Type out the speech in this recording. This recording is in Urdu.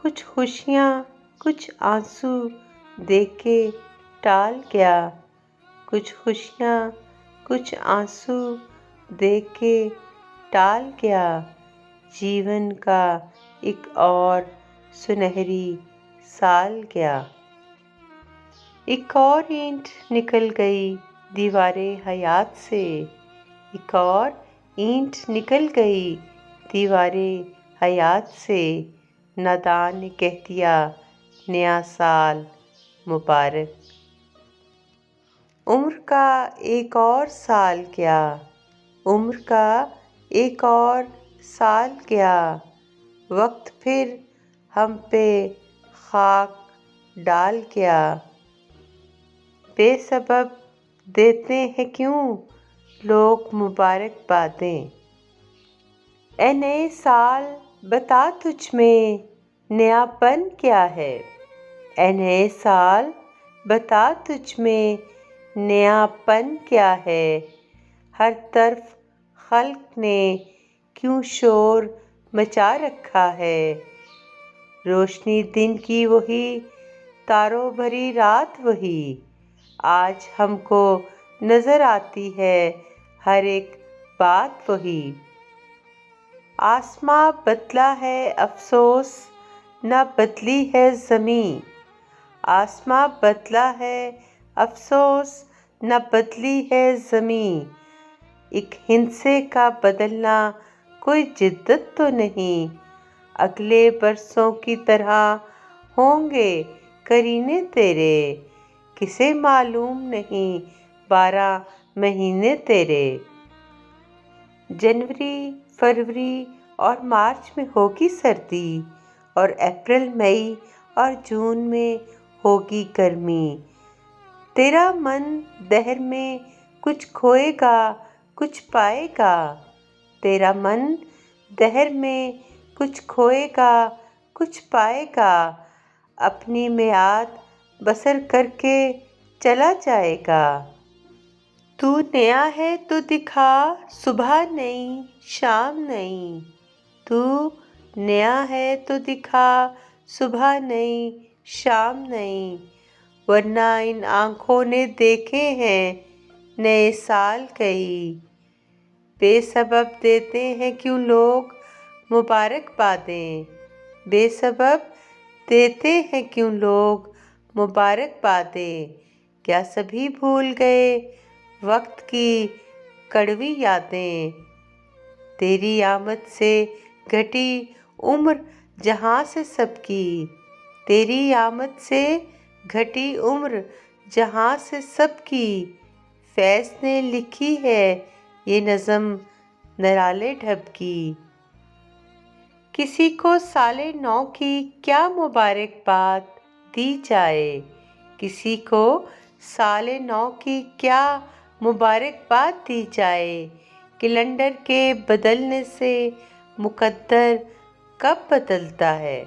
کچھ خوشیاں کچھ آنسو دیکھ کے ٹال گیا، کچھ خوشیاں کچھ آنسو دیکھ کے ٹال گیا، جیون کا ایک اور سنہری سال گیا۔ ایک اور اینٹ نکل گئی دیوارِ حیات سے، ایک اور اینٹ نکل گئی دیوارِ حیات سے، نادان نے کہہ دیا نیا سال مبارک۔ عمر کا ایک اور سال گیا، عمر کا ایک اور سال گیا، وقت پھر ہم پہ خاک ڈال گیا۔ بے سبب دیتے ہیں کیوں لوگ مبارکبادیں، اے نئے سال بتا تجھ میں نیا پن کیا ہے، اے نئے سال بتا تجھ میں نیا پن کیا ہے، ہر طرف خلق نے کیوں شور مچا رکھا ہے، روشنی دن کی وہی تاروں بھری رات وہی، آج ہم کو نظر آتی ہے ہر ایک بات وہی۔ آسماں بدلا ہے افسوس نہ بدلی ہے زمیں، آسماں بدلا ہے افسوس نہ بدلی ہے زمیں، ایک ہندسے کا بدلنا کوئی جدت تو نہیں، اگلے برسوں کی طرح ہوں گے قرینے تیرے، کسے معلوم نہیں 12 مہینے تیرے۔ جنوری فروری اور مارچ میں ہوگی سردی، اور اپریل مئی اور جون میں ہوگی گرمی، تیرا من دہر میں کچھ کھوئے گا کچھ پائے گا، تیرا من دہر میں کچھ کھوئے گا کچھ پائے گا، اپنی میعاد بسر کر کے چلا جائے گا۔ تو نیا ہے تو دکھا صبح نئی شام نئی، تو نیا ہے تو دکھا صبح نئی شام نئی، ورنہ ان آنکھوں نے دیکھے ہیں نئے سال کئی۔ بے سبب دیتے ہیں کیوں لوگ مبارکبادیں، بے سبب دیتے ہیں کیوں لوگ مبارکبادیں، کیا سبھی بھول گئے وقت کی کڑوی یادیں، تیری آمد سے گھٹی عمر جہاں سے سب کی، تیری آمد سے گھٹی عمر جہاں سے سب کی، فیض نے لکھی ہے یہ نظم نرالے ڈھب کی۔ کسی کو سالِ نو کی کیا مبارکباد دی جائے، کسی کو سالِ نو کی کیا مبارکباد دی جائے، کیلنڈر کے بدلنے سے مقدر کب بدلتا ہے۔